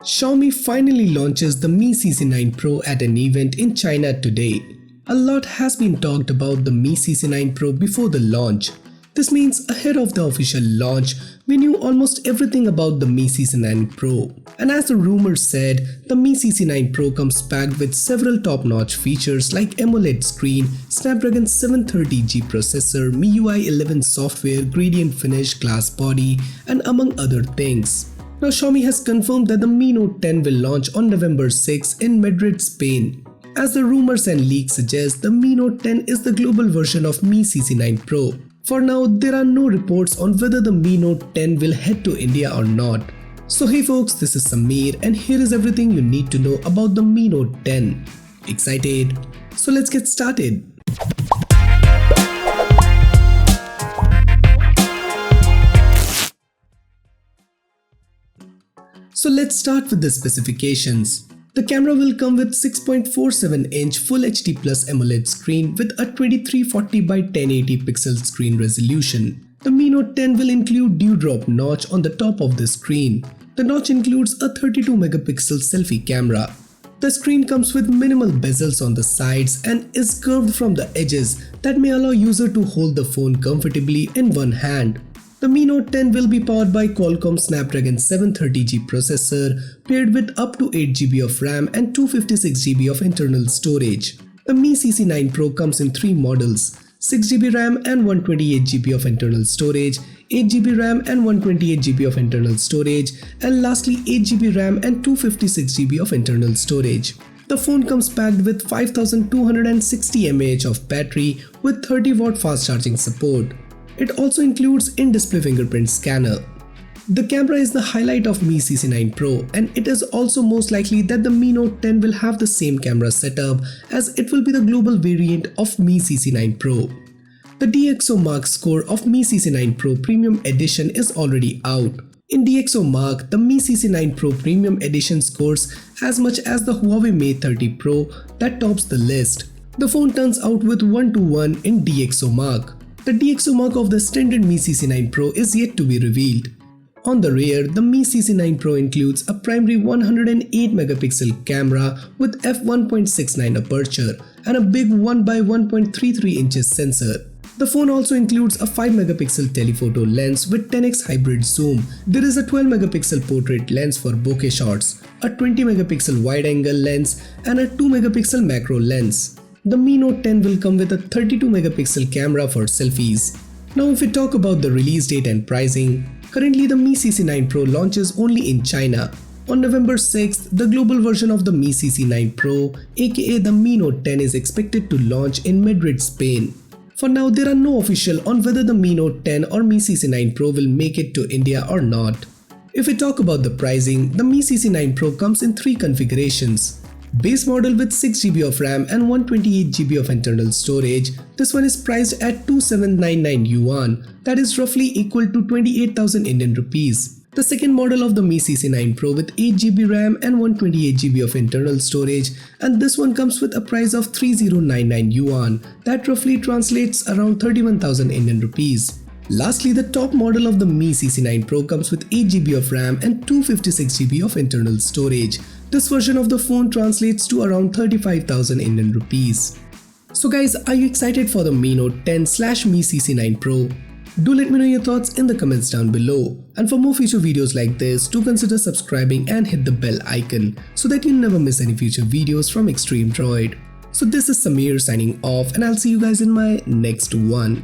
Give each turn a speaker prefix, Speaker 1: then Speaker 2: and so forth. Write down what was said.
Speaker 1: Xiaomi finally launches the Mi CC9 Pro at an event in China today. A lot has been talked about the Mi CC9 Pro before the launch. This means ahead of the official launch, we knew almost everything about the Mi CC9 Pro. And as the rumors said, the Mi CC9 Pro comes packed with several top-notch features like AMOLED screen, Snapdragon 730G processor, MIUI 11 software, gradient finish, glass body, and among other things. Now Xiaomi has confirmed that the Mi Note 10 will launch on November 6 in Madrid, Spain. As the rumors and leaks suggest, the Mi Note 10 is the global version of Mi CC9 Pro. For now, there are no reports on whether the Mi Note 10 will head to India or not. So hey folks, this is Samir and here is everything you need to know about the Mi Note 10. Excited? So let's get started. So let's start with the specifications. The camera will come with 6.47-inch Full HD Plus AMOLED screen with a 2340 by 1080 pixel screen resolution. The Mi Note 10 will include dewdrop notch on the top of the screen. The notch includes a 32 megapixel selfie camera. The screen comes with minimal bezels on the sides and is curved from the edges that may allow user to hold the phone comfortably in one hand. The Mi Note 10 will be powered by Qualcomm Snapdragon 730G processor paired with up to 8GB of RAM and 256GB of internal storage. The Mi CC9 Pro comes in 3 models: 6GB RAM and 128GB of internal storage, 8GB RAM and 128GB of internal storage, and lastly 8GB RAM and 256GB of internal storage. The phone comes packed with 5260 mAh of battery with 30W fast charging support. It also includes in-display fingerprint scanner. The camera is the highlight of Mi CC9 Pro, and it is also most likely that the Mi Note 10 will have the same camera setup as it will be the global variant of Mi CC9 Pro. The DxOMark score of Mi CC9 Pro Premium Edition is already out. In DxOMark, the Mi CC9 Pro Premium Edition scores as much as the Huawei Mate 30 Pro that tops the list. The phone turns out with 1-to-1 in DxOMark. The DxOMark of the standard Mi CC9 Pro is yet to be revealed. On the rear, the Mi CC9 Pro includes a primary 108 megapixel camera with f1.69 aperture and a big 1x1.33 inches sensor. The phone also includes a 5 megapixel telephoto lens with 10x hybrid zoom. There is a 12 megapixel portrait lens for bokeh shots, a 20 megapixel wide angle lens, and a 2 megapixel macro lens. The Mi Note 10 will come with a 32 megapixel camera for selfies. Now if we talk about the release date and pricing, currently the Mi CC9 Pro launches only in China. On November 6th, the global version of the Mi CC9 Pro, aka the Mi Note 10, is expected to launch in Madrid, Spain. For now, there are no official on whether the Mi Note 10 or Mi CC9 Pro will make it to India or not. If we talk about the pricing, the Mi CC9 Pro comes in 3 configurations. Base model with 6GB of RAM and 128GB of internal storage. This one is priced at 2799 yuan, that is roughly equal to 28,000 Indian rupees. The second model of the Mi CC9 Pro with 8GB RAM and 128GB of internal storage, and this one comes with a price of 3099 yuan, that roughly translates around 31,000 Indian rupees. Lastly, the top model of the Mi CC9 Pro comes with 8GB of RAM and 256GB of internal storage. This version of the phone translates to around 35,000 Indian rupees. So guys, are you excited for the Mi Note 10/Mi CC9 Pro? Do let me know your thoughts in the comments down below. And for more future videos like this, do consider subscribing and hit the bell icon so that you'll never miss any future videos from Extreme Droid. So this is Samir signing off, and I'll see you guys in my next one.